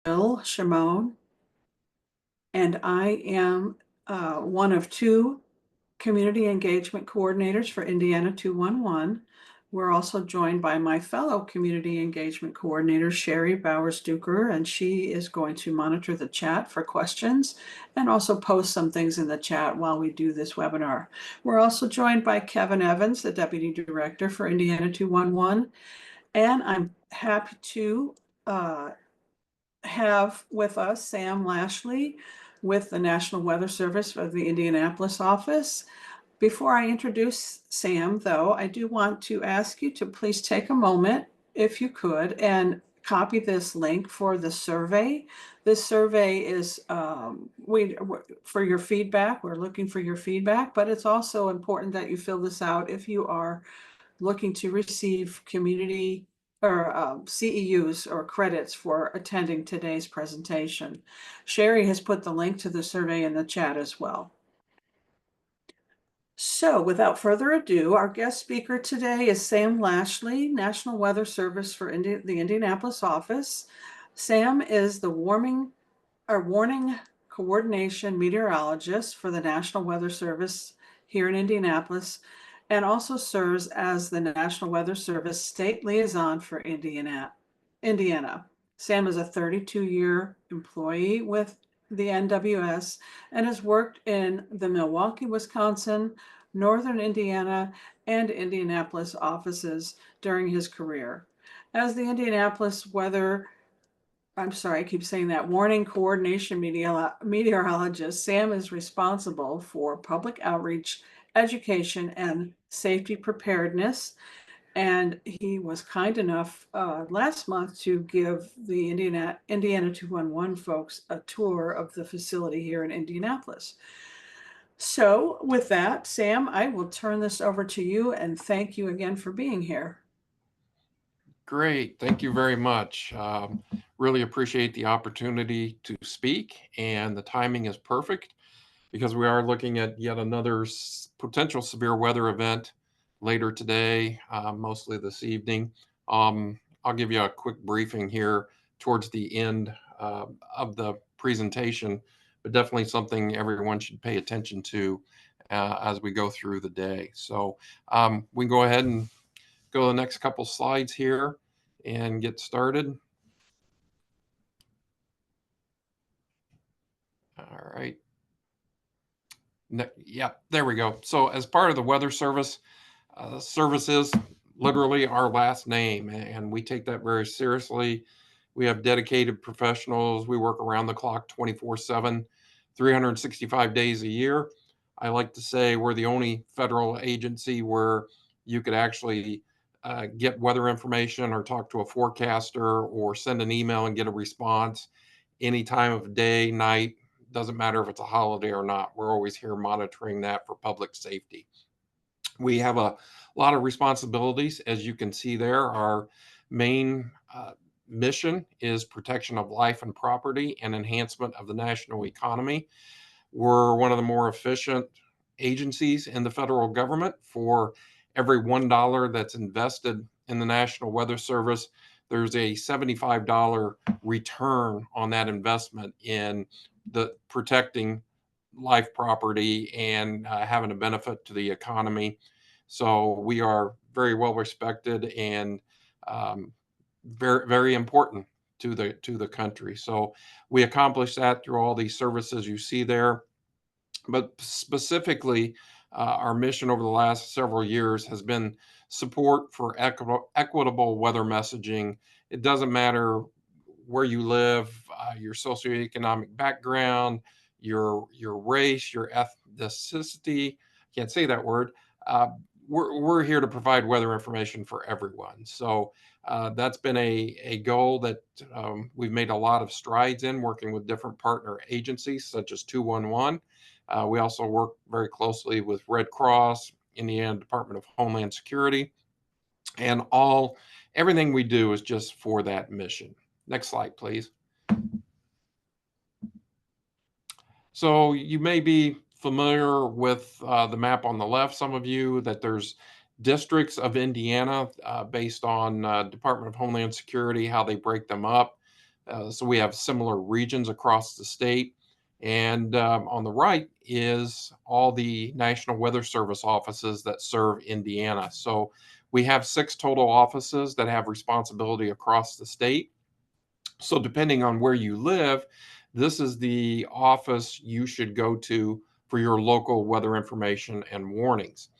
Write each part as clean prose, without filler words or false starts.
Jill Shimon, and I am one of two community engagement coordinators for Indiana 211. We're also joined by my fellow community engagement coordinator, Sherry Bowers-Duker, and she is going to monitor the chat for questions and also post some things in the chat while we do this webinar. We're also joined by Kevin Evans, the Deputy Director for Indiana 211, and I'm happy to have with us Sam Lashley with the National Weather Service of the Indianapolis office. Before I introduce Sam, though, I do want to ask you to please take a moment, if you could, and copy this link for the survey. This survey is for your feedback. We're looking for your feedback, but it's also important that you fill this out if you are looking to receive community or CEUs or credits for attending today's presentation. Sherry has put the link to the survey in the chat as well. So without further ado, our guest speaker today is Sam Lashley, National Weather Service for the Indianapolis office. Sam is the warning coordination meteorologist for the National Weather Service here in Indianapolis, and also serves as the National Weather Service state liaison for Indiana. Sam is a 32-year employee with the NWS and has worked in the Milwaukee, Wisconsin, Northern Indiana, and Indianapolis offices during his career. As the Indianapolis I keep saying that, warning coordination meteorologist, Sam is responsible for public outreach, education, and safety preparedness. And he was kind enough last month to give the Indiana 211 folks a tour of the facility here in Indianapolis. So with that, Sam, I will turn this over to you and thank you again for being here. Great. Thank you very much. Really appreciate the opportunity to speak, and the timing is perfect because we are looking at yet another potential severe weather event later today, mostly this evening. I'll give you a quick briefing here towards the end of the presentation, but definitely something everyone should pay attention to as we go through the day. So we can go ahead and go to the next couple slides here and get started. All right. Yeah, there we go. So as part of the Weather Service, service is literally our last name, and we take that very seriously. We have dedicated professionals. We work around the clock 24/7, 365 days a year. I like to say we're the only federal agency where you could actually get weather information or talk to a forecaster or send an email and get a response any time of day, night. Doesn't matter if it's a holiday or not. We're always here monitoring that for public safety. We have a lot of responsibilities. As you can see there, our main mission is protection of life and property and enhancement of the national economy. We're one of the more efficient agencies in the federal government. For every $1 that's invested in the National Weather Service, there's a $75 return on that investment in the protecting life, property, and having a benefit to the economy. So we are very well respected and very, very important to the country. So we accomplish that through all these services you see there. But specifically, our mission over the last several years has been support for equitable weather messaging. It doesn't matter where you live, your socioeconomic background, your race, your ethnicity. Can't say that word. We're here to provide weather information for everyone. So that's been a goal that we've made a lot of strides in, working with different partner agencies such as 211. We also work very closely with Red Cross, Indiana Department of Homeland Security, and everything we do is just for that mission. Next slide, please. So you may be familiar with the map on the left, some of you, that there's districts of Indiana based on Department of Homeland Security, how they break them up. So we have similar regions across the state. And on the right is all the National Weather Service offices that serve Indiana. So we have 6 total offices that have responsibility across the state. So depending on where you live, this is the office you should go to for your local weather information and warnings.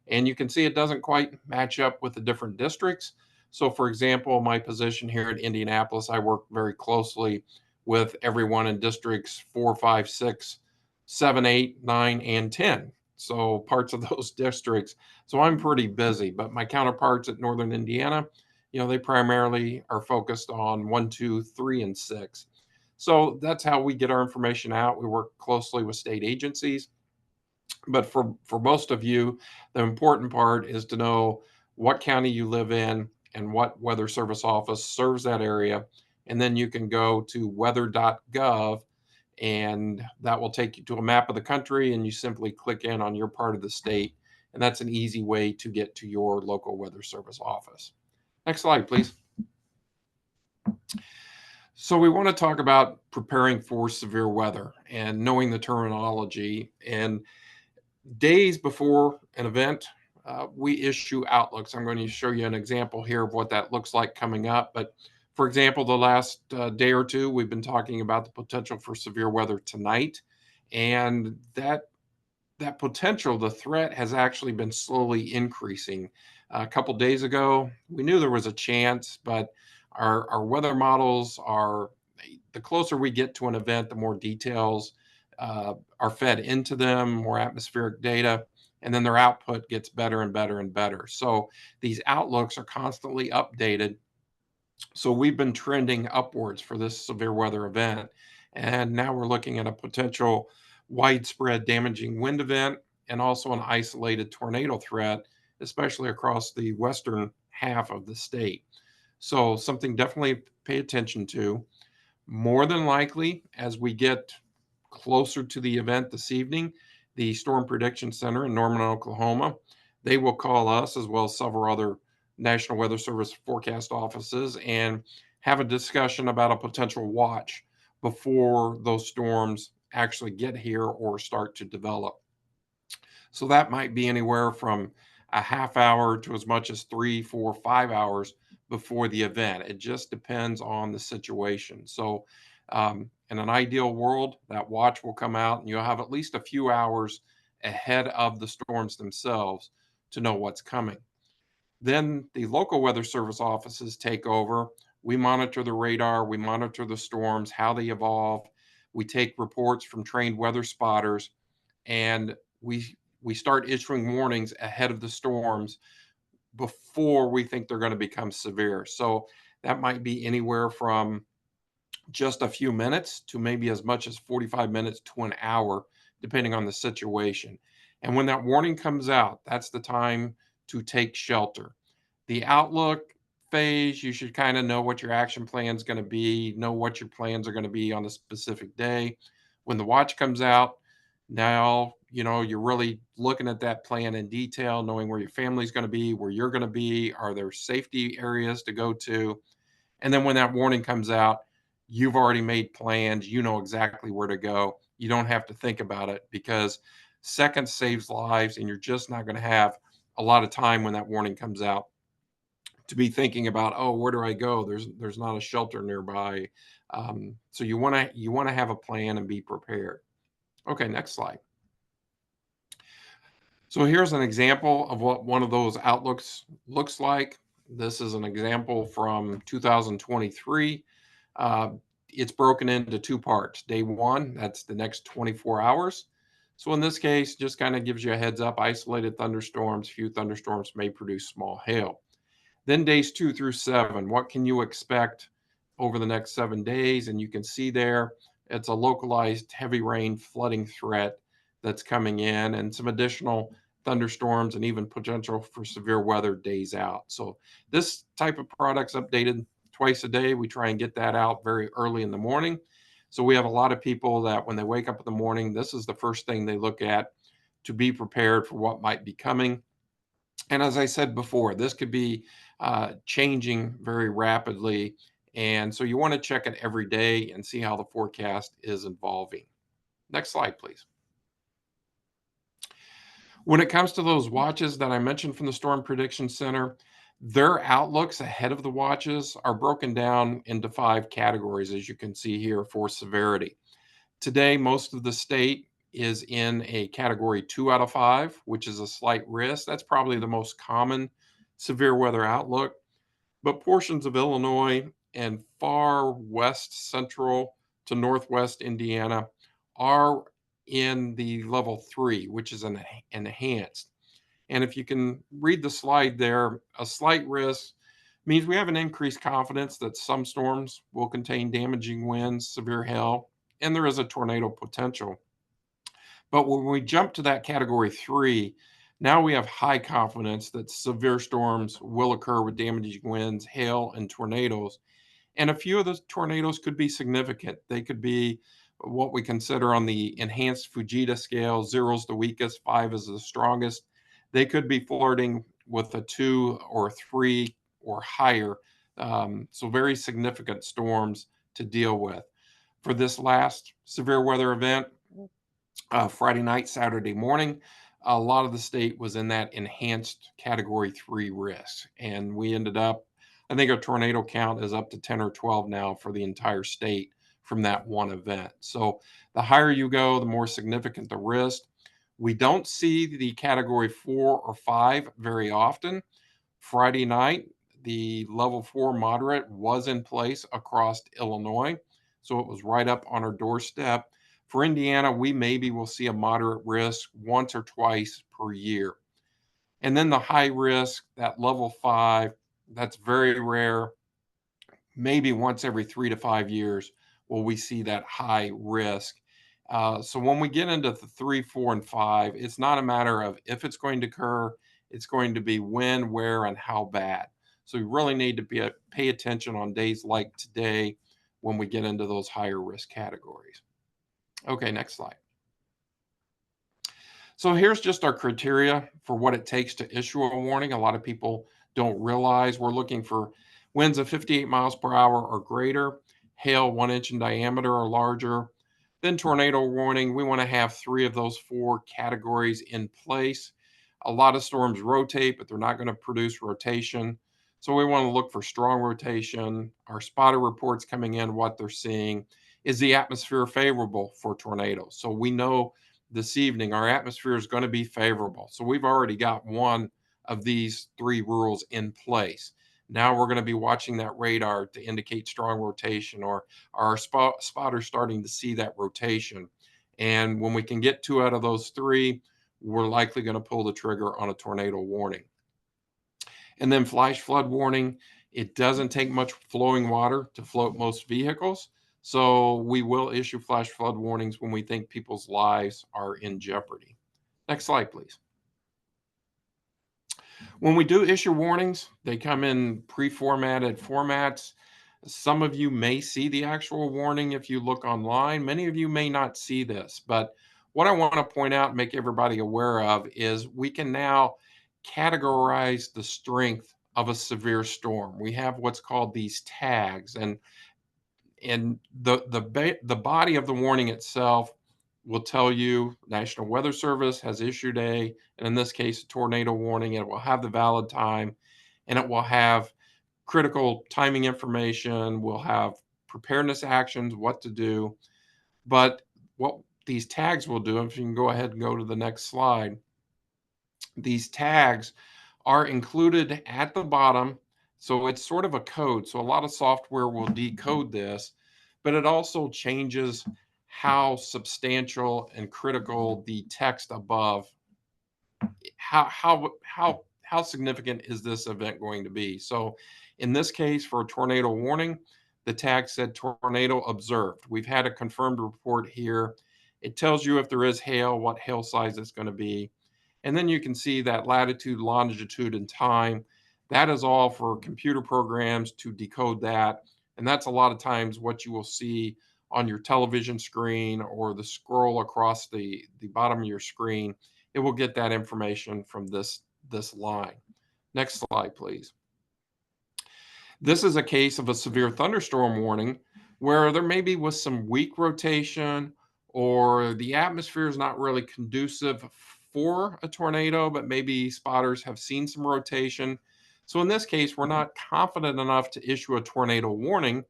And you can see it doesn't quite match up with the different districts. So for example, my position here in Indianapolis, I work very closely with everyone in districts 4, 5, 6, 7, 8, 9, and 10. So parts of those districts. So I'm pretty busy, but my counterparts at Northern Indiana, they primarily are focused on 1, 2, 3, and 6. So that's how we get our information out. We work closely with state agencies. But for most of you, the important part is to know what county you live in and what weather service office serves that area. And then you can go to weather.gov, and that will take you to a map of the country, and you simply click in on your part of the state. And that's an easy way to get to your local weather service office. Next slide, please. So we want to talk about preparing for severe weather and knowing the terminology. And days before an event, we issue outlooks. I'm going to show you an example here of what that looks like coming up. But for example, the last day or two, we've been talking about the potential for severe weather tonight. And that potential, the threat, has actually been slowly increasing. A couple days ago, we knew there was a chance, but our weather models are, the closer we get to an event, the more details are fed into them, more atmospheric data, and then their output gets better and better and better. So these outlooks are constantly updated. So we've been trending upwards for this severe weather event. And now we're looking at a potential widespread damaging wind event and also an isolated tornado threat, especially across the western half of the state. So something definitely to pay attention to. More than likely, as we get closer to the event this evening, the Storm Prediction Center in Norman, Oklahoma, they will call us as well as several other National Weather Service forecast offices and have a discussion about a potential watch before those storms actually get here or start to develop. So that might be anywhere from a half hour to as much as 3, 4, 5 hours before the event. It just depends on the situation. So, in an ideal world, that watch will come out and you'll have at least a few hours ahead of the storms themselves to know what's coming. Then the local weather service offices take over. We monitor the radar, we monitor the storms, how they evolve. We take reports from trained weather spotters, and we start issuing warnings ahead of the storms before we think they're going to become severe. So that might be anywhere from just a few minutes to maybe as much as 45 minutes to an hour, depending on the situation. And when that warning comes out, that's the time to take shelter. The outlook phase, you should kind of know what your action plan is going to be, know what your plans are going to be on a specific day. When the watch comes out, now, you're really looking at that plan in detail, knowing where your family's going to be, where you're going to be, are there safety areas to go to? And then when that warning comes out, you've already made plans, you know exactly where to go. You don't have to think about it because seconds saves lives, and you're just not going to have a lot of time when that warning comes out to be thinking about, oh, where do I go? There's not a shelter nearby. So you want to have a plan and be prepared. Okay, next slide. So here's an example of what one of those outlooks looks like. This is an example from 2023. It's broken into 2 parts. Day 1, that's the next 24 hours. So in this case, just kind of gives you a heads up, isolated thunderstorms, few thunderstorms may produce small hail. Then days 2 through 7, what can you expect over the next 7 days? And you can see there, it's a localized heavy rain flooding threat that's coming in, and some additional thunderstorms and even potential for severe weather days out. So this type of product's updated twice a day. We try and get that out very early in the morning. So we have a lot of people that when they wake up in the morning, this is the first thing they look at to be prepared for what might be coming. And as I said before, this could be changing very rapidly, And so you want to check it every day and see how the forecast is evolving. Next slide, please. When it comes to those watches that I mentioned from the Storm Prediction Center, their outlooks ahead of the watches are broken down into 5 categories, as you can see here, for severity. Today, most of the state is in a category 2 out of 5, which is a slight risk. That's probably the most common severe weather outlook. But portions of Illinois and far west central to northwest Indiana are in the level 3, which is an enhanced. And if you can read the slide there, a slight risk means we have an increased confidence that some storms will contain damaging winds, severe hail, and there is a tornado potential. But when we jump to that category 3, now we have high confidence that severe storms will occur with damaging winds, hail, and tornadoes. And a few of those tornadoes could be significant. They could be what we consider on the enhanced Fujita scale. 0 is the weakest, 5 is the strongest. They could be flirting with a 2 or 3 or higher. So very significant storms to deal with. For this last severe weather event, Friday night, Saturday morning, a lot of the state was in that enhanced category 3 risk. And we ended up, I think our tornado count is up to 10 or 12 now for the entire state from that one event. So the higher you go, the more significant the risk. We don't see the category 4 or 5 very often. Friday night, the level 4 moderate was in place across Illinois. So it was right up on our doorstep. For Indiana, we maybe will see a moderate risk once or twice per year. And then the high risk, that level 5, that's very rare. Maybe once every 3 to 5 years will we see that high risk. So when we get into the 3, 4, and 5, it's not a matter of if it's going to occur, it's going to be when, where, and how bad. So we really need to pay attention on days like today when we get into those higher risk categories. Okay, next slide. So here's just our criteria for what it takes to issue a warning. A lot of people don't realize we're looking for winds of 58 miles per hour or greater, hail 1 inch in diameter or larger. Then tornado warning, we want to have 3 of those 4 categories in place. A lot of storms rotate, but they're not going to produce rotation. So we want to look for strong rotation. Our spotter reports coming in, what they're seeing. Is the atmosphere favorable for tornadoes? So we know this evening our atmosphere is going to be favorable. So we've already got one of these 3 rules in place. Now we're going to be watching that radar to indicate strong rotation, or our spotters starting to see that rotation. And when we can get 2 out of those 3, we're likely going to pull the trigger on a tornado warning. And then flash flood warning, it doesn't take much flowing water to float most vehicles. So we will issue flash flood warnings when we think people's lives are in jeopardy. Next slide, please. When we do issue warnings, they come in pre-formatted formats. Some of you may see the actual warning if you look online. Many of you may not see this, but what I want to point out and make everybody aware of is we can now categorize the strength of a severe storm. We have what's called these tags, and the body of the warning itself will tell you National Weather Service has issued and in this case, a tornado warning. It will have the valid time, and it will have critical timing information. We'll have preparedness actions, what to do. But what these tags will do, if you can go ahead and go to the next slide, these tags are included at the bottom. So it's sort of a code. So a lot of software will decode this, but it also changes how substantial and critical the text above, how significant is this event going to be. So in this case, for a tornado warning, the tag said tornado observed. We've had a confirmed report here. It tells you if there is hail, what hail size it's going to be. And then you can see that latitude, longitude, and time. That is all for computer programs to decode that. And that's a lot of times what you will see on your television screen or the scroll across the bottom of your screen. It will get that information from this line. Next slide, please. This is a case of a severe thunderstorm warning where there maybe was some weak rotation or the atmosphere is not really conducive for a tornado, but maybe spotters have seen some rotation. So in this case, we're not confident enough to issue a tornado warning,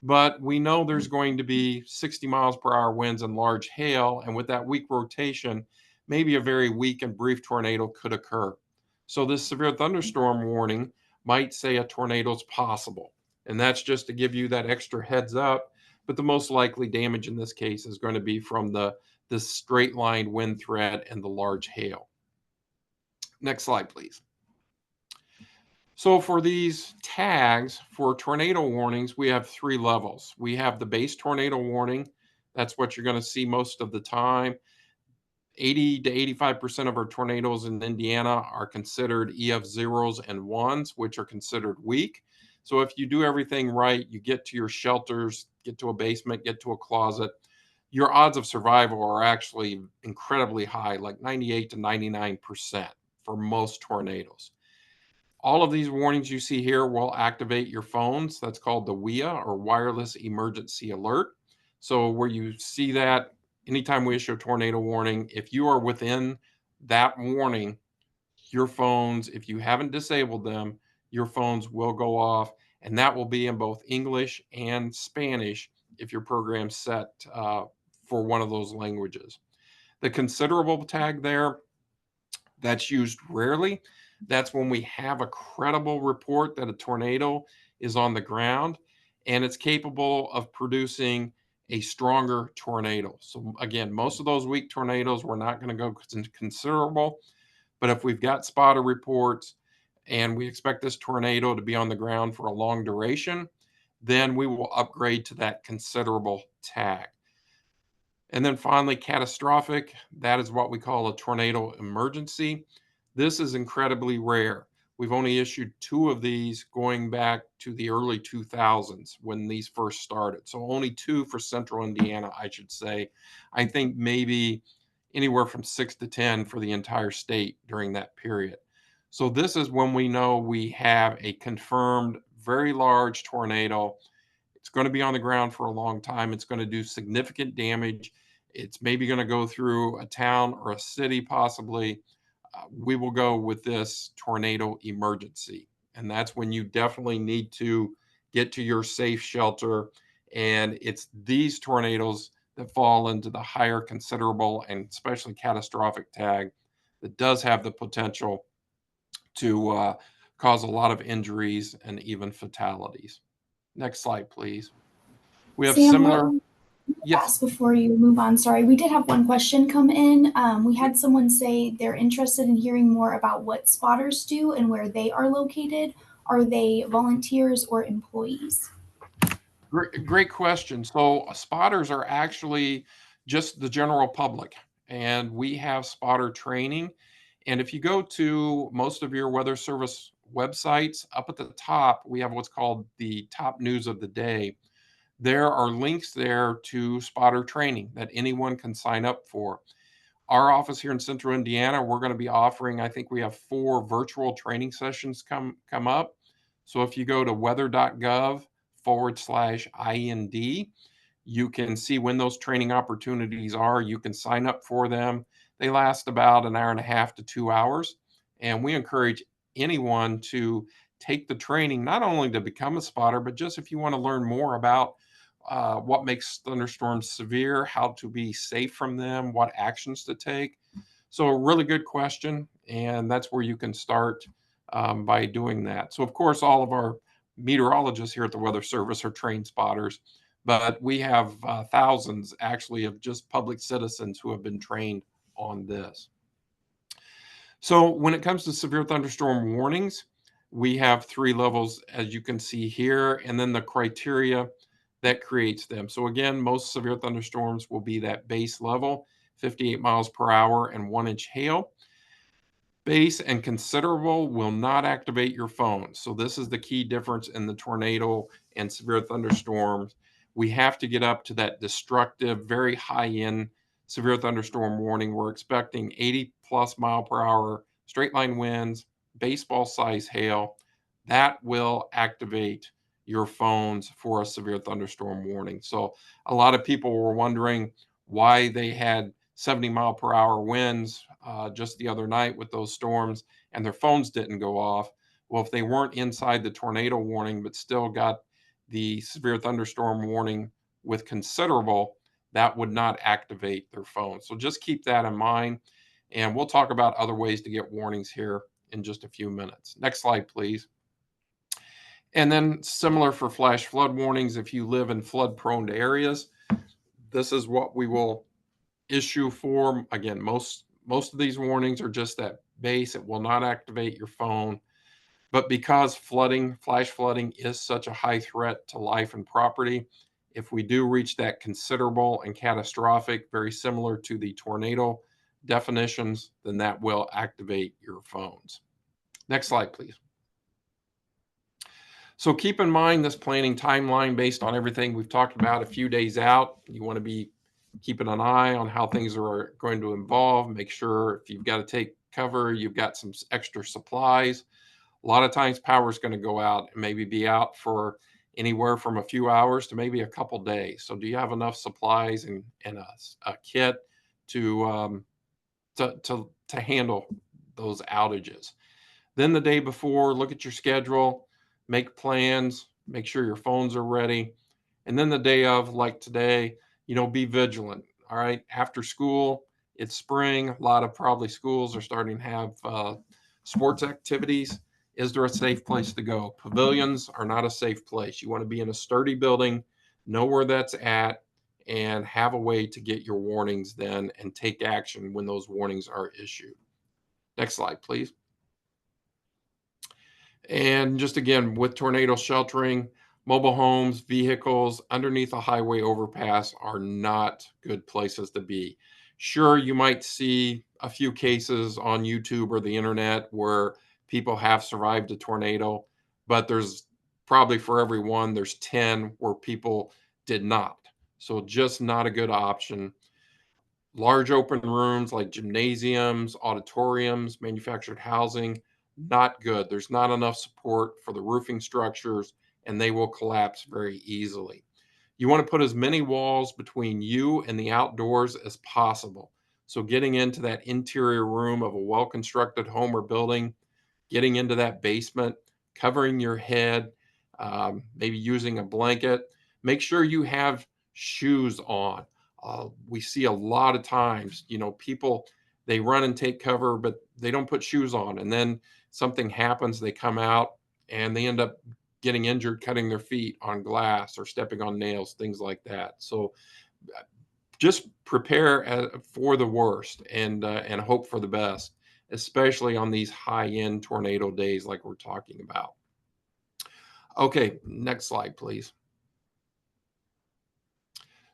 but we know there's going to be 60 miles per hour winds and large hail. And with that weak rotation, maybe a very weak and brief tornado could occur. So this severe thunderstorm warning might say a tornado is possible. And that's just to give you that extra heads up. But the most likely damage in this case is going to be from the straight line wind threat and the large hail. Next slide, please. So for these tags for tornado warnings, we have 3 levels. We have the base tornado warning. That's what you're going to see most of the time. 80 to 85% of our tornadoes in Indiana are considered EF zeros and ones, which are considered weak. So if you do everything right, you get to your shelters, get to a basement, get to a closet, your odds of survival are actually incredibly high, like 98 to 99% for most tornadoes. All of these warnings you see here will activate your phones. That's called the WEA, or Wireless Emergency Alert. So where you see that, anytime we issue a tornado warning, if you are within that warning, your phones, if you haven't disabled them, your phones will go off, and that will be in both English and Spanish if your program's set for one of those languages. The considerable tag there, that's used rarely. That's when we have a credible report that a tornado is on the ground and it's capable of producing a stronger tornado. So again, most of those weak tornadoes, we're not going to go considerable, but if we've got spotter reports and we expect this tornado to be on the ground for a long duration, then we will upgrade to that considerable tag. And then finally, catastrophic, that is what we call a tornado emergency. This is incredibly rare. We've only issued 2 of these going back to the early 2000s when these first started. So only 2 for central Indiana, I should say. I think maybe anywhere from 6 to 10 for the entire state during that period. So this is when we know we have a confirmed very large tornado. It's going to be on the ground for a long time. It's going to do significant damage. It's maybe going to go through a town or a city, possibly. We will go with this tornado emergency. And that's when you definitely need to get to your safe shelter. And it's these tornadoes that fall into the higher considerable and especially catastrophic tag that does have the potential to cause a lot of injuries and even fatalities. Next slide, please. We have Sam, similar. Yes. fast before you move on, sorry, we did have one question come in. We had someone say they're interested in hearing more about what spotters do and where they are located. Are they volunteers or employees? Great question. So spotters are actually just the general public, and we have spotter training. And if you go to most of your weather service websites, up at the top, we have what's called the top news of the day. There are links there to spotter training that anyone can sign up for. Our office here in Central Indiana, we're going to be offering, I think we have 4 virtual training sessions come up. So if you go to weather.gov/IND, you can see when those training opportunities are. You can sign up for them. They last about an hour and a half to 2 hours. And we encourage anyone to take the training, not only to become a spotter, but just if you want to learn more about what makes thunderstorms severe, how to be safe from them, what actions to take. So a really good question, and that's where you can start by doing that. So of course, all of our meteorologists here at the Weather Service are trained spotters, but we have thousands actually of just public citizens who have been trained on this. So when it comes to severe thunderstorm warnings, we have 3 levels, as you can see here, and then the criteria that creates them. So again, most severe thunderstorms will be that base level, 58 miles per hour and 1-inch hail. Base and considerable will not activate your phone. So this is the key difference in the tornado and severe thunderstorms. We have to get up to that destructive, very high-end severe thunderstorm warning. We're expecting 80 plus mile per hour straight line winds, baseball size hail. that will activate your phones for a severe thunderstorm warning. So a lot of people were wondering why they had 70-mile-per-hour winds just the other night with those storms and their phones didn't go off. Well, if they weren't inside the tornado warning but still got the severe thunderstorm warning with considerable, that would not activate their phone. So just keep that in mind. And we'll talk about other ways to get warnings here in just a few minutes. Next slide, please. And then similar for flash flood warnings, if you live in flood prone areas, this is what we will issue for. Again, most of these warnings are just that base. It will not activate your phone. But because flooding, flash flooding is such a high threat to life and property, if we do reach that considerable and catastrophic, very similar to the tornado definitions, then that will activate your phones. Next slide, please. So keep in mind this planning timeline based on everything we've talked about a few days out. You want to be keeping an eye on how things are going to evolve. Make sure if you've got to take cover, you've got some extra supplies. A lot of times power is going to go out and maybe be out for anywhere from a few hours to maybe a couple days. So do you have enough supplies and a kit to handle those outages? Then the day before, look at your schedule, make plans, make sure your phones are ready. And then the day of, like today, be vigilant. All right. After school, it's spring. A lot of probably schools are starting to have sports activities. Is there a safe place to go? Pavilions are not a safe place. You want to be in a sturdy building, know where that's at, and have a way to get your warnings then and take action when those warnings are issued. Next slide, please. And just again, with tornado sheltering, mobile homes, vehicles underneath a highway overpass are not good places to be. Sure, you might see a few cases on YouTube or the internet where people have survived a tornado, but there's probably for every one, there's 10 where people did not. So just not a good option. Large open rooms like gymnasiums, auditoriums, manufactured housing, not good. There's not enough support for the roofing structures and they will collapse very easily. You want to put as many walls between you and the outdoors as possible. So getting into that interior room of a well-constructed home or building, getting into that basement, covering your head, maybe using a blanket. Make sure you have shoes on. We see a lot of times, people, they run and take cover, but they don't put shoes on. And then something happens, they come out and they end up getting injured, cutting their feet on glass or stepping on nails, things like that. So just prepare for the worst and hope for the best, especially on these high-end tornado days like we're talking about. Okay, next slide, please.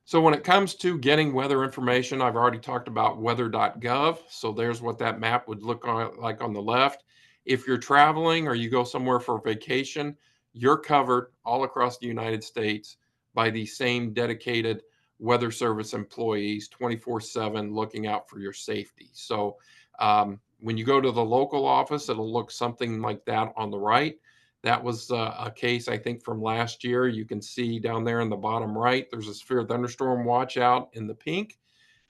So when it comes to getting weather information, I've already talked about weather.gov. So there's what that map would look like on the left. If you're traveling or you go somewhere for vacation, you're covered all across the United States by the same dedicated weather service employees 24/7 looking out for your safety. So when you go to the local office, it'll look something like that on the right. That was a case, I think, from last year. You can see down there in the bottom right, there's a severe thunderstorm watch out in the pink.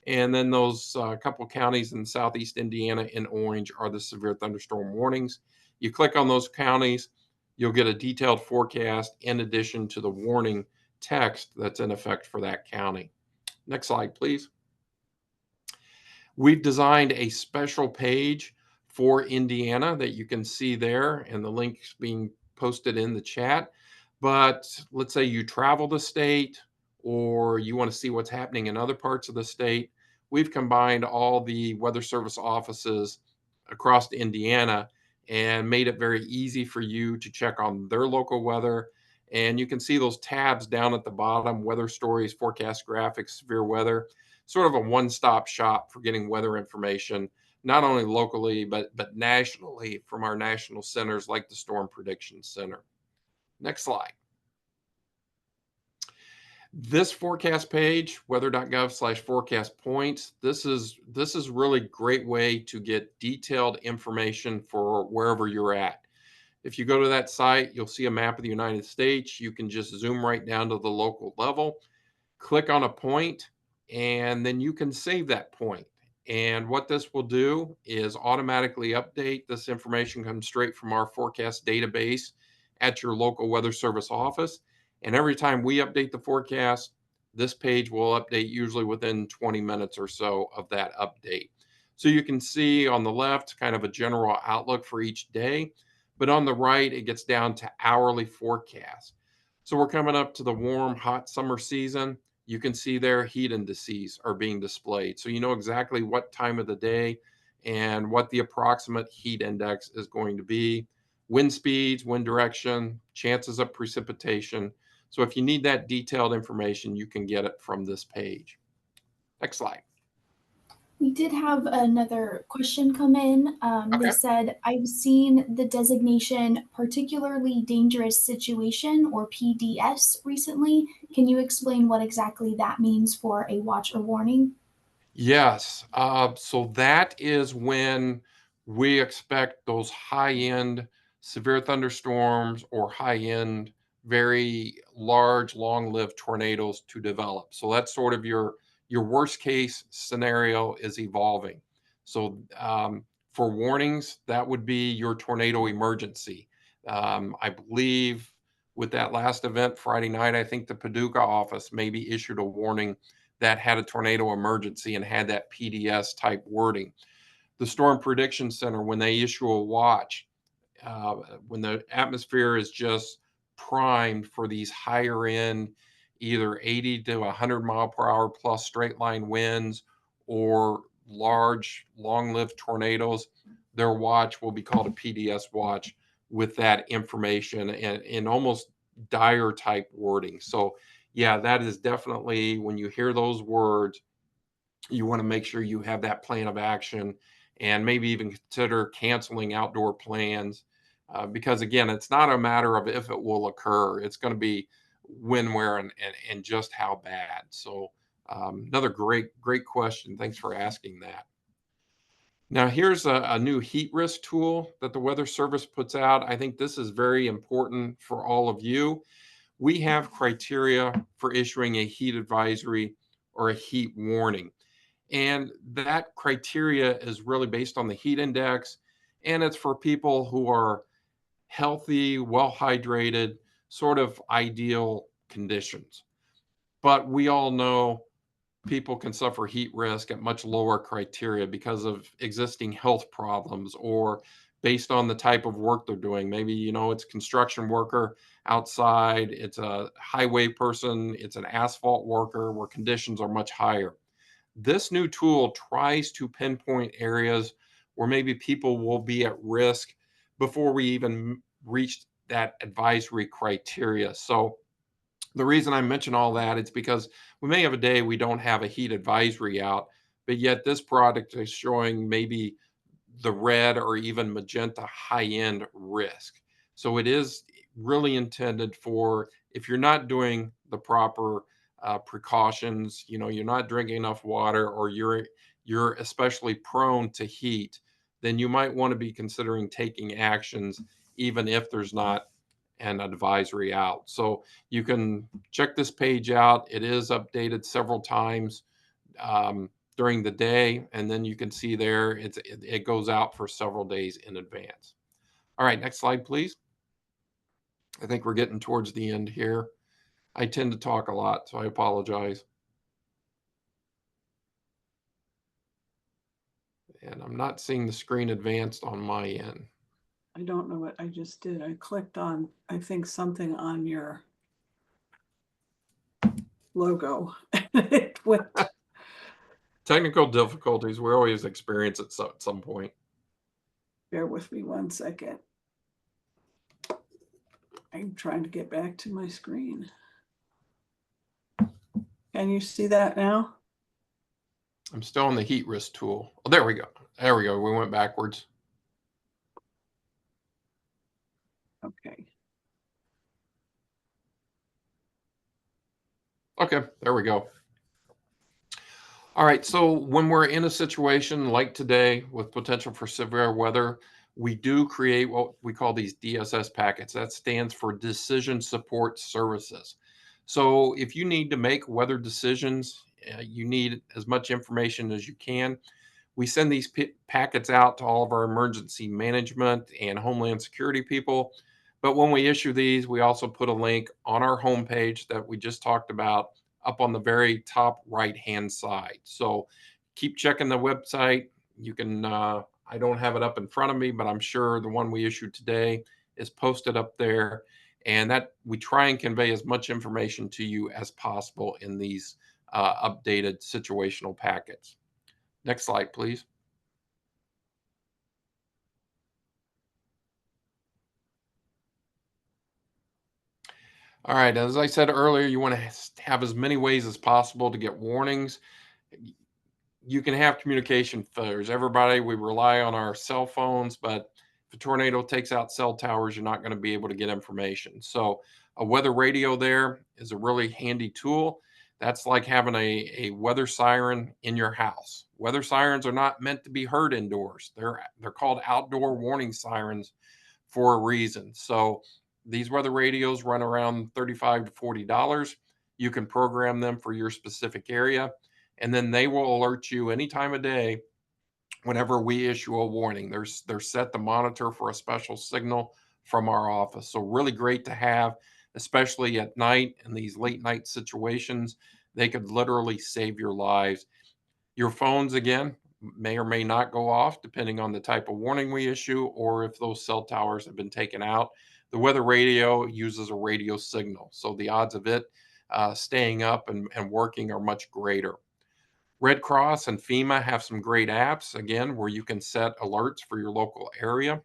And then those couple counties in southeast Indiana in orange are the severe thunderstorm warnings. You click on those counties, you'll get a detailed forecast in addition to the warning text that's in effect for that county. Next slide, please. We've designed a special page for Indiana that you can see there, and the link's being posted in the chat. But let's say you travel the state or you want to see what's happening in other parts of the state. We've combined all the Weather Service offices across Indiana and made it very easy for you to check on their local weather. And you can see those tabs down at the bottom: weather stories, forecast graphics, severe weather. Sort of a one-stop shop for getting weather information, not only locally, but nationally from our national centers like the Storm Prediction Center. Next slide. This forecast page, weather.gov/forecast points, this is really great way to get detailed information for wherever you're at. If you go to that site, you'll see a map of the United States. You can just zoom right down to the local level, click on a point, and then you can save that point. And what this will do is automatically update. This information comes straight from our forecast database at your local weather service office. And every time we update the forecast, this page will update usually within 20 minutes or so of that update. So you can see on the left kind of a general outlook for each day, but on the right, it gets down to hourly forecast. So we're coming up to the warm, hot summer season. You can see there heat indices are being displayed. So you know exactly what time of the day and what the approximate heat index is going to be, wind speeds, wind direction, chances of precipitation. So if you need that detailed information, you can get it from this page. Next slide. We did have another question come in. They Okay. said, I've seen the designation particularly dangerous situation or PDS recently. Can you explain what exactly that means for a watch or warning? Yes. So that is when we expect those high-end severe thunderstorms or high-end, very large, long-lived tornadoes to develop. So that's sort of your worst case scenario is evolving. So for warnings, that would be your tornado emergency. I believe with that last event Friday night, I think the Paducah office maybe issued a warning that had a tornado emergency and had that PDS type wording. The Storm Prediction Center, when they issue a watch, when the atmosphere is just primed for these higher end, either 80 to 100 mile per hour plus straight line winds or large, long lived tornadoes, their watch will be called a PDS watch with that information and in almost dire type wording. So, yeah, that is definitely when you hear those words, you want to make sure you have that plan of action and maybe even consider canceling outdoor plans because again it's not a matter of if it will occur, it's going to be when, where, and just how bad. So another great question, thanks for asking that. Now here's a new heat risk tool that the Weather Service puts out. I think this is very important for all of you. We have criteria for issuing a heat advisory or a heat warning. And that criteria is really based on the heat index, and it's for people who are healthy, well hydrated, sort of ideal conditions. But we all know people can suffer heat risk at much lower criteria because of existing health problems or based on the type of work they're doing. Maybe, it's a construction worker outside, it's a highway person, it's an asphalt worker where conditions are much higher. This new tool tries to pinpoint areas where maybe people will be at risk before we even reach that advisory criteria. So the reason I mention all that is because we may have a day we don't have a heat advisory out, but yet this product is showing maybe the red or even magenta high-end risk. So it is really intended for if you're not doing the proper precautions, you're not drinking enough water, or you're especially prone to heat, then you might want to be considering taking actions, even if there's not an advisory out. So you can check this page out. It is updated several times during the day, and then you can see there it goes out for several days in advance. All right, next slide, please. I think we're getting towards the end here. I tend to talk a lot, so I apologize. And I'm not seeing the screen advanced on my end. I don't know what I just did. I clicked on, I think, something on your logo. It went. Technical difficulties, we always experience it at some point. Bear with me one second. I'm trying to get back to my screen. Can you see that now? I'm still on the heat risk tool. Oh, there we go. There we go. We went backwards. Okay. Okay, there we go. All right, so when we're in a situation like today with potential for severe weather, we do create what we call these DSS packets. That stands for Decision Support Services. So if you need to make weather decisions, you need as much information as you can. We send these packets out to all of our emergency management and homeland security people. But when we issue these, we also put a link on our homepage that we just talked about up on the very top right-hand side. So keep checking the website. You can, I don't have it up in front of me, but I'm sure the one we issued today is posted up there. And that we try and convey as much information to you as possible in these updated situational packets. Next slide, please. All right, as I said earlier, you want to have as many ways as possible to get warnings. You can have communication failures. Everybody, we rely on our cell phones, but if a tornado takes out cell towers, you're not going to be able to get information. So a weather radio there is a really handy tool. That's like having a weather siren in your house. Weather sirens are not meant to be heard indoors. They're called outdoor warning sirens for a reason. So these weather radios run around $35 to $40. You can program them for your specific area, and then they will alert you any time of day whenever we issue a warning. They're set to monitor for a special signal from our office. So really great to have, especially at night in these late night situations. They could literally save your lives. Your phones, again, may or may not go off depending on the type of warning we issue or if those cell towers have been taken out. The weather radio uses a radio signal, so the odds of it staying up and working are much greater. Red Cross and FEMA have some great apps, again, where you can set alerts for your local area.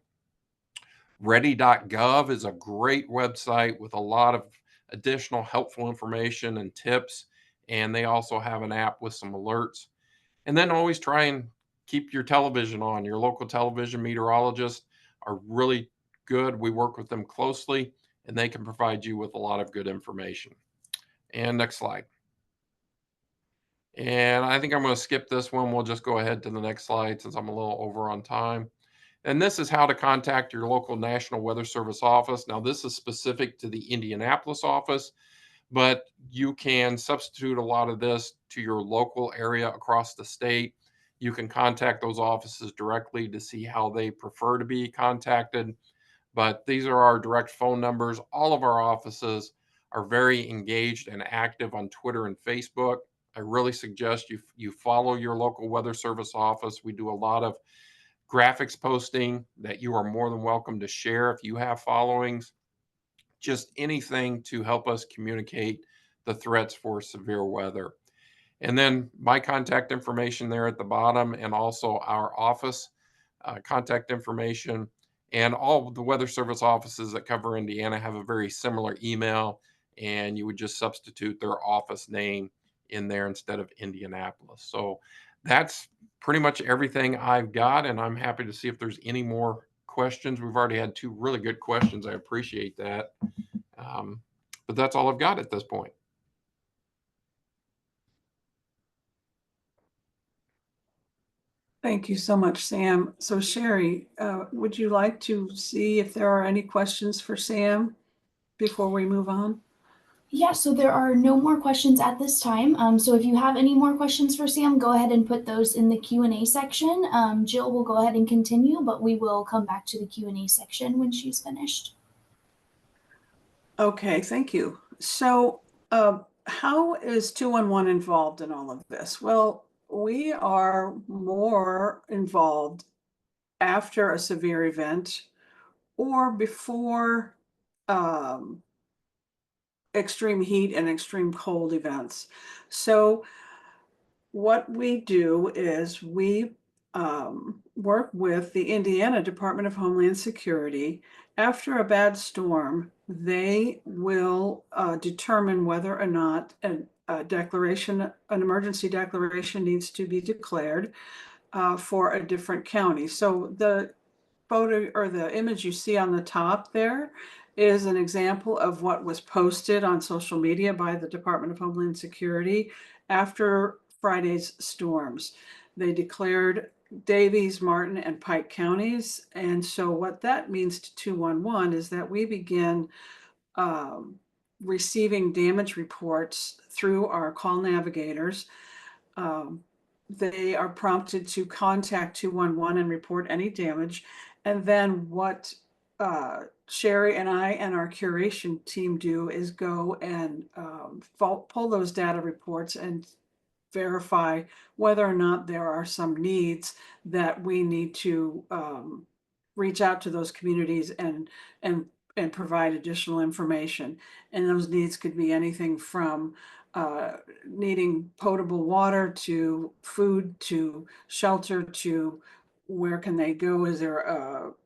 Ready.gov is a great website with a lot of additional helpful information and tips, and they also have an app with some alerts. And then always try and keep your television on. Your local television meteorologists are really good. We work with them closely, and they can provide you with a lot of good information. And next slide. And I think I'm going to skip this one. We'll just go ahead to the next slide since I'm a little over on time. And this is how to contact your local National Weather Service office. Now, this is specific to the Indianapolis office, but you can substitute a lot of this to your local area across the state. You can contact those offices directly to see how they prefer to be contacted. But these are our direct phone numbers. All of our offices are very engaged and active on Twitter and Facebook. I really suggest you follow your local weather service office. We do a lot of graphics posting that you are more than welcome to share if you have followings. Just anything to help us communicate the threats for severe weather. And then my contact information there at the bottom, and also our office contact information. And all of the weather service offices that cover Indiana have a very similar email, and you would just substitute their office name in there instead of Indianapolis. So that's pretty much everything I've got, and I'm happy to see if there's any more questions. We've already had 2 really good questions. I appreciate that. But that's all I've got at this point. Thank you so much, Sam. So Sherry, would you like to see if there are any questions for Sam before we move on? Yeah, so there are no more questions at this time. So if you have any more questions for Sam, go ahead and put those in the Q&A section. Jill will go ahead and continue, but we will come back to the Q&A section when she's finished. Okay, thank you. So how is 211 involved in all of this? Well, we are more involved after a severe event or before extreme heat and extreme cold events. So what we do is we work with the Indiana Department of Homeland Security. After a bad storm, they will determine whether or not an emergency declaration needs to be declared for a different county. So the photo or the image you see on the top there is an example of what was posted on social media by the Department of Homeland Security after Friday's storms. They declared Davies, Martin, and Pike counties. And so what that means to 211 is that we begin receiving damage reports through our call navigators. They are prompted to contact 211 and report any damage. And then what Sherry and I and our curation team do is go and pull those data reports and verify whether or not there are some needs that we need to reach out to those communities and provide additional information. And those needs could be anything from needing potable water to food to shelter to where can they go? Is there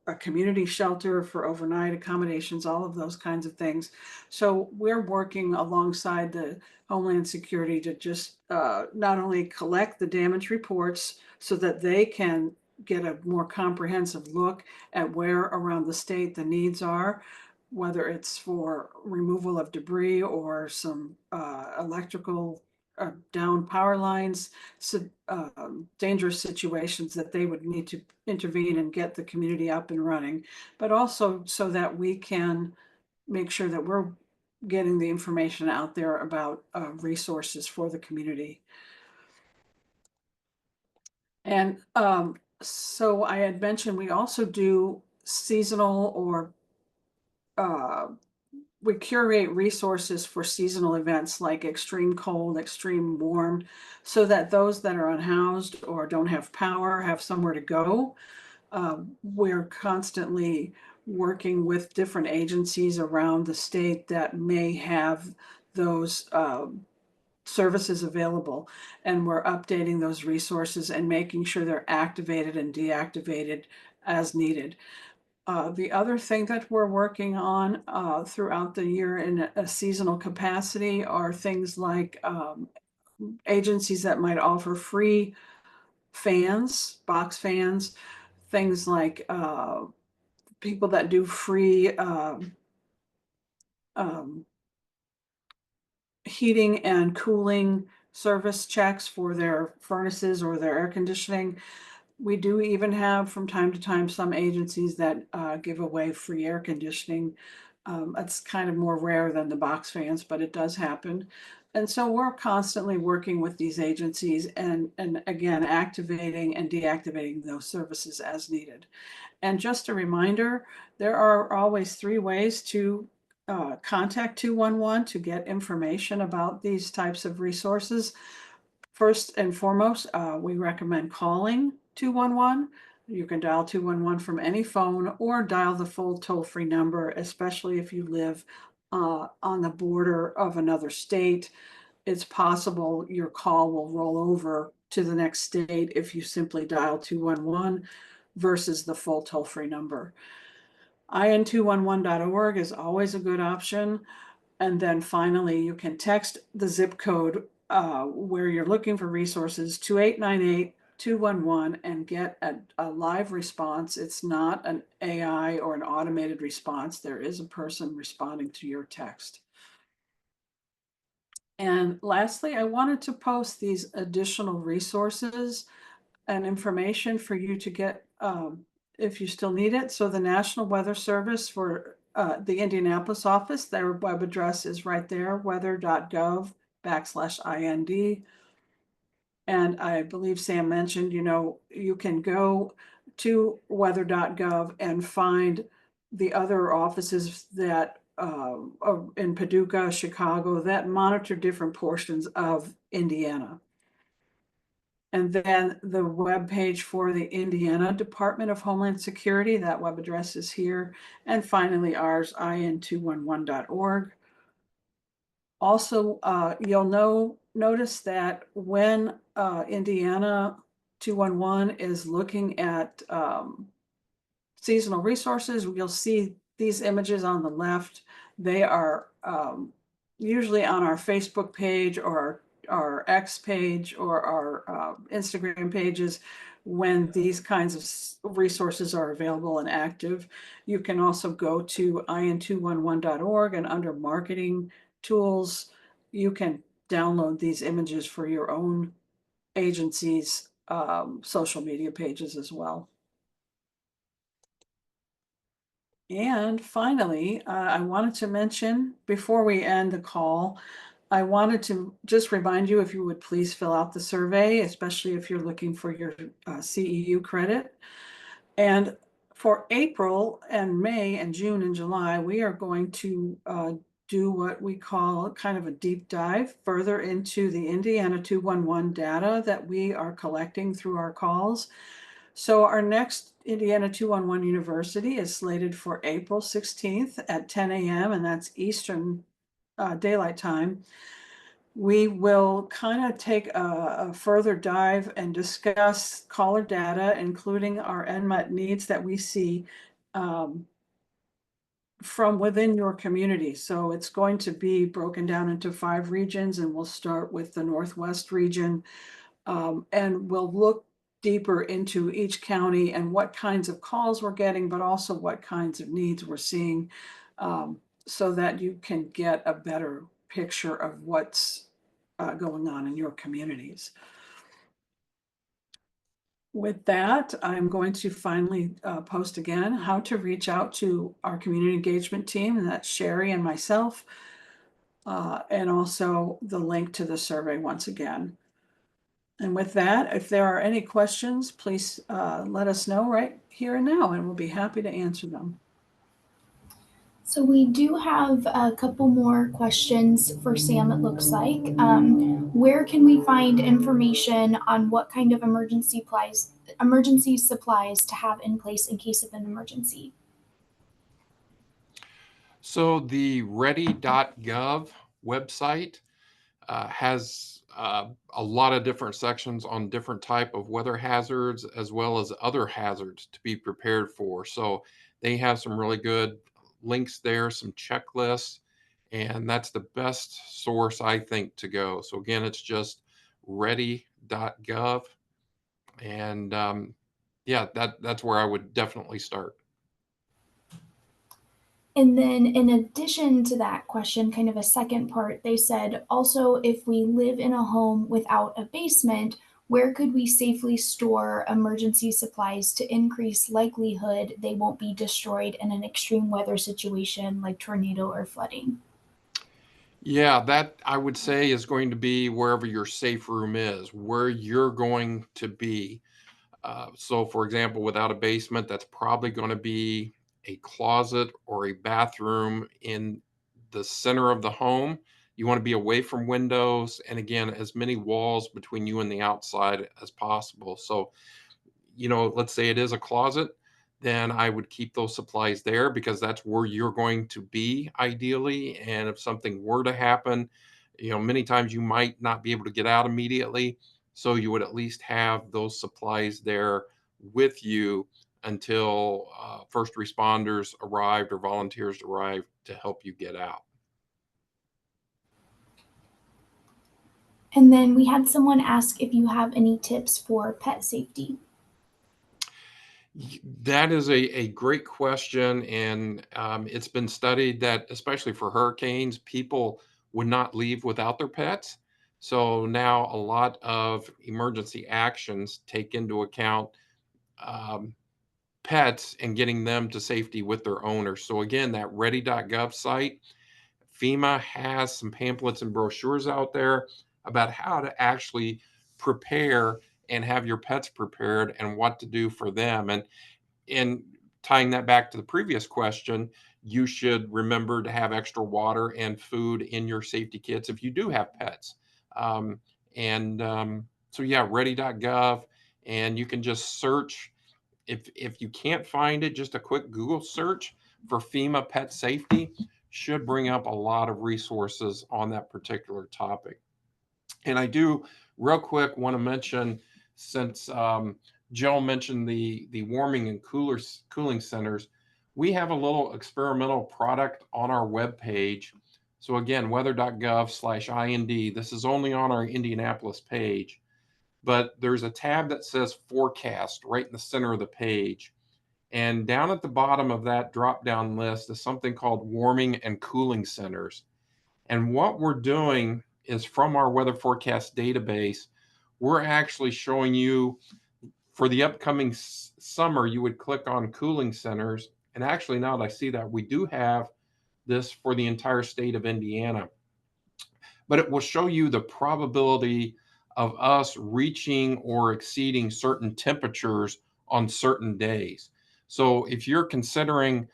a community shelter for overnight accommodations? All of those kinds of things. So we're working alongside the Homeland Security to just not only collect the damage reports so that they can get a more comprehensive look at where around the state the needs are, whether it's for removal of debris or some electrical down power lines, dangerous situations that they would need to intervene and get the community up and running, but also so that we can make sure that we're getting the information out there about resources for the community. And so I had mentioned we also do seasonal or we curate resources for seasonal events like extreme cold, extreme warm, so that those that are unhoused or don't have power have somewhere to go. We're constantly working with different agencies around the state that may have those services available, and we're updating those resources and making sure they're activated and deactivated as needed. The other thing that we're working on throughout the year in a seasonal capacity are things like agencies that might offer free fans, box fans, things like people that do free heating and cooling service checks for their furnaces or their air conditioning. We do even have from time to time some agencies that give away free air conditioning. It's kind of more rare than the box fans, but it does happen. And so we're constantly working with these agencies and again, activating and deactivating those services as needed. And just a reminder, there are always 3 ways to contact 211 to get information about these types of resources. First and foremost, we recommend calling 211. You can dial 211 from any phone or dial the full toll-free number, especially if you live on the border of another state. It's possible your call will roll over to the next state if you simply dial 211 versus the full toll-free number. in211.org is always a good option. And then finally, you can text the zip code where you're looking for resources to 898-211 and get a live response. It's not an AI or an automated response. There is a person responding to your text. And lastly, I wanted to post these additional resources and information for you to get if you still need it. So the National Weather Service for the Indianapolis office, their web address is right there, weather.gov/IND. And I believe Sam mentioned, you can go to weather.gov and find the other offices that in Paducah, Chicago, that monitor different portions of Indiana. And then the web page for the Indiana Department of Homeland Security, that web address is here. And finally, ours, in211.org. Also, you'll notice that when Indiana 211 is looking at seasonal resources, you'll see these images on the left. They are usually on our Facebook page or our X page or our Instagram pages when these kinds of resources are available and active. You can also go to in211.org and under marketing tools, you can download these images for your own agencies social media pages as well. And finally, I wanted to mention before we end the call, I wanted to just remind you if you would please fill out the survey, especially if you're looking for your CEU credit. And for April and May and June and July, we are going to do what we call kind of a deep dive further into the Indiana 211 data that we are collecting through our calls. So our next Indiana 211 University is slated for April 16th at 10 a.m. and that's Eastern Daylight Time. We will kind of take a further dive and discuss caller data, including our NMUT needs that we see from within your community. So it's going to be broken down into 5 regions, and we'll start with the Northwest region, and we'll look deeper into each county and what kinds of calls we're getting, but also what kinds of needs we're seeing, so that you can get a better picture of what's going on in your communities. With that, I'm going to finally post again how to reach out to our community engagement team, and that's Sherry and myself, and also the link to the survey once again. And with that, if there are any questions, please let us know right here and now, and we'll be happy to answer them. So we do have a couple more questions for Sam, it looks like. Where can we find information on what kind of emergency supplies to have in place in case of an emergency? So the ready.gov website has a lot of different sections on different type of weather hazards as well as other hazards to be prepared for. So they have some really good links there, some checklists, and that's the best source I think to go. So again, it's just ready.gov, and yeah, that's where I would definitely start. And then, in addition to that question, kind of a second part, they said also if we live in a home without a basement, where could we safely store emergency supplies to increase likelihood they won't be destroyed in an extreme weather situation like tornado or flooding? Yeah, that I would say is going to be wherever your safe room is, where you're going to be. So, for example, without a basement, that's probably going to be a closet or a bathroom in the center of the home. You want to be away from windows, and again, as many walls between you and the outside as possible. So, let's say it is a closet, then I would keep those supplies there because that's where you're going to be ideally. And if something were to happen, many times you might not be able to get out immediately. So you would at least have those supplies there with you until first responders arrived or volunteers arrived to help you get out. And then we had someone ask if you have any tips for pet safety. That is a great question. And it's been studied that, especially for hurricanes, people would not leave without their pets. So now a lot of emergency actions take into account um, pets and getting them to safety with their owners. So again, that ready.gov site, FEMA has some pamphlets and brochures out there about how to actually prepare and have your pets prepared and what to do for them. And tying that back to the previous question, you should remember to have extra water and food in your safety kits if you do have pets. Um, so yeah, ready.gov, and you can just search. If you can't find it, just a quick Google search for FEMA pet safety should bring up a lot of resources on that particular topic. And I do real quick want to mention, since Joe mentioned the warming and cooling centers, we have a little experimental product on our webpage. So again, weather.gov/IND. This is only on our Indianapolis page, but there's a tab that says forecast right in the center of the page. And down at the bottom of that drop-down list is something called warming and cooling centers. And what we're doing is from our weather forecast database, we're actually showing you for the upcoming summer, you would click on cooling centers. And actually, now that I see that, we do have this for the entire state of Indiana. But it will show you the probability of us reaching or exceeding certain temperatures on certain days. So if you're considering,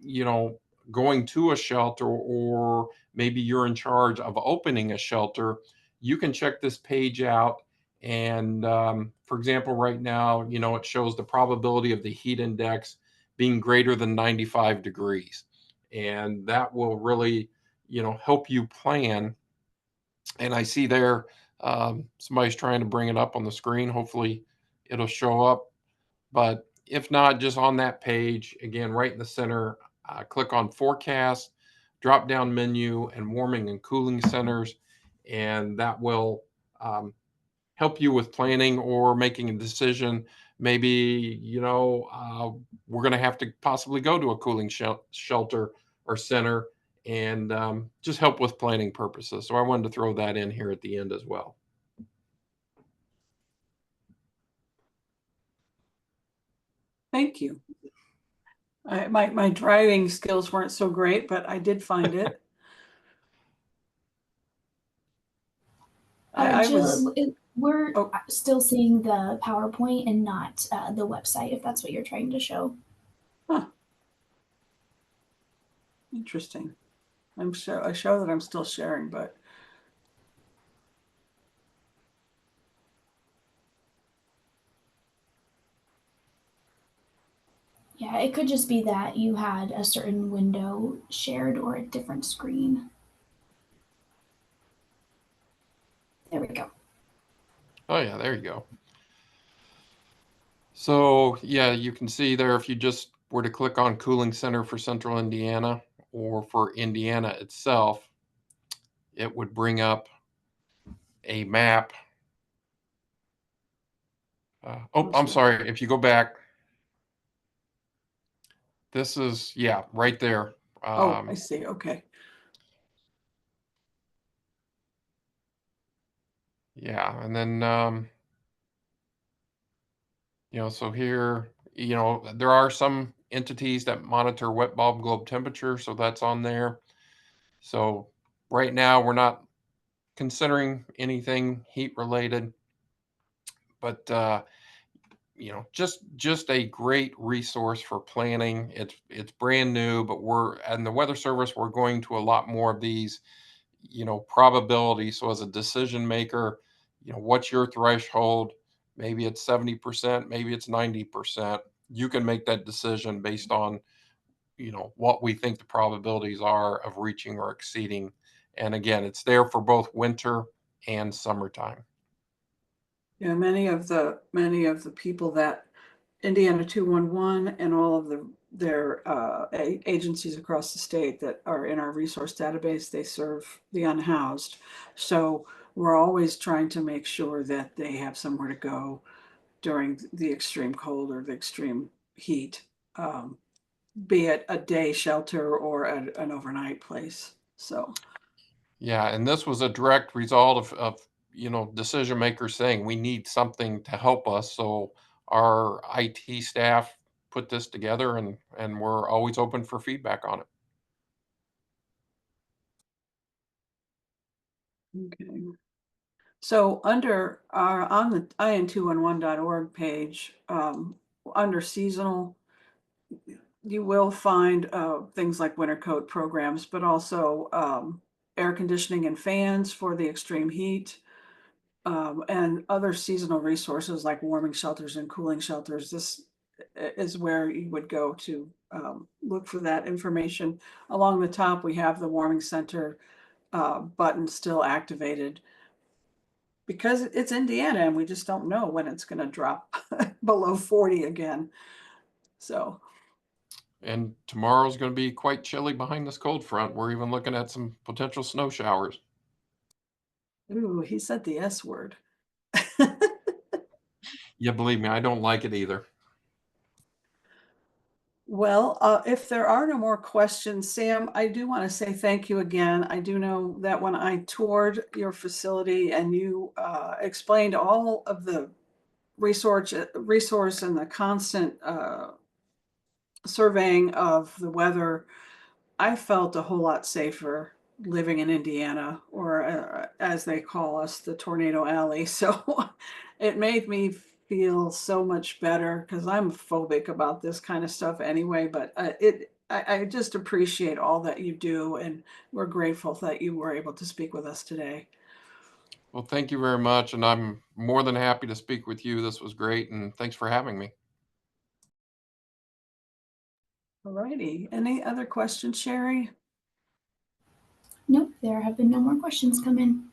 you know, going to a shelter, or maybe you're in charge of opening a shelter, you can check this page out. And for example, right now, you know, it shows the probability of the heat index being greater than 95 degrees. And that will really, you know, help you plan. And I see there, somebody's trying to bring it up on the screen. Hopefully it'll show up. But if not, just on that page, again, right in the center, click on forecast, drop down menu, and warming and cooling centers. And that will help you with planning or making a decision. Maybe, you know, we're going to have to possibly go to a cooling shelter or center, and just help with planning purposes. So I wanted to throw that in here at the end as well. Thank you. My driving skills weren't so great, but I did find it. I Jill, was, we're oh, still seeing the PowerPoint and not the website, if that's what you're trying to show. huh. Interesting. I show that I'm still sharing, but Yeah, it could just be that you had a certain window shared or a different screen. There we go. Oh yeah, there you go. So yeah, you can see there, if you just were to click on cooling center for Central Indiana or for Indiana itself, it would bring up a map. I'm sorry. If you go back, this is, yeah, right there. oh, I see. Okay. Yeah, and then you know, so here, you know, there are some entities that monitor wet bulb globe temperature, so that's on there. So right now we're not considering anything heat related, but you know, just a great resource for planning. It's brand new, but we're, and the Weather Service, we're going to a lot more of these, you know, probability. So as a decision maker, you know, what's your threshold? Maybe it's 70%, maybe it's 90%. You can make that decision based on, you know, what we think the probabilities are of reaching or exceeding. And again, it's there for both winter and summertime. Yeah, many of the people that Indiana 211 and all of their agencies across the state that are in our resource database, they serve the unhoused. So we're always trying to make sure that they have somewhere to go during the extreme cold or the extreme heat, be it a day shelter or an overnight place. So Yeah, and this was a direct result of you know, decision makers saying we need something to help us. So our IT staff put this together, and we're always open for feedback on it. okay. So under our on the in211.org page, under seasonal, you will find things like winter coat programs, but also air conditioning and fans for the extreme heat, and other seasonal resources like warming shelters and cooling shelters. This is where you would go to look for that information. Along the top, we have the warming center button still activated because it's Indiana and we just don't know when it's going to drop below 40 again. So, And tomorrow's going to be quite chilly behind this cold front. We're even looking at some potential snow showers. ooh, he said the S word. Yeah, believe me, I don't like it either. Well, if there are no more questions, Sam, I do want to say thank you again. I do know that when I toured your facility and you explained all of the resource and the constant surveying of the weather, I felt a whole lot safer living in Indiana, or as they call us, the Tornado Alley. So it made me feel so much better because I'm phobic about this kind of stuff anyway. But I just appreciate all that you do, and we're grateful that you were able to speak with us today. Well, thank you very much. And I'm more than happy to speak with you. This was great. And thanks for having me. All righty. Any other questions, Sherry? Nope, there have been no more questions come in.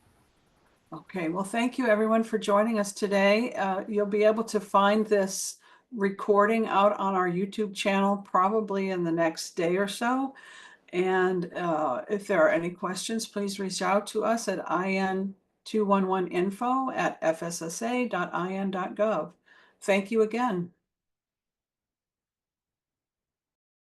Okay, well, thank you everyone for joining us today. You'll be able to find this recording out on our YouTube channel probably in the next day or so. And if there are any questions, please reach out to us at in211info@fssa.in.gov. Thank you again.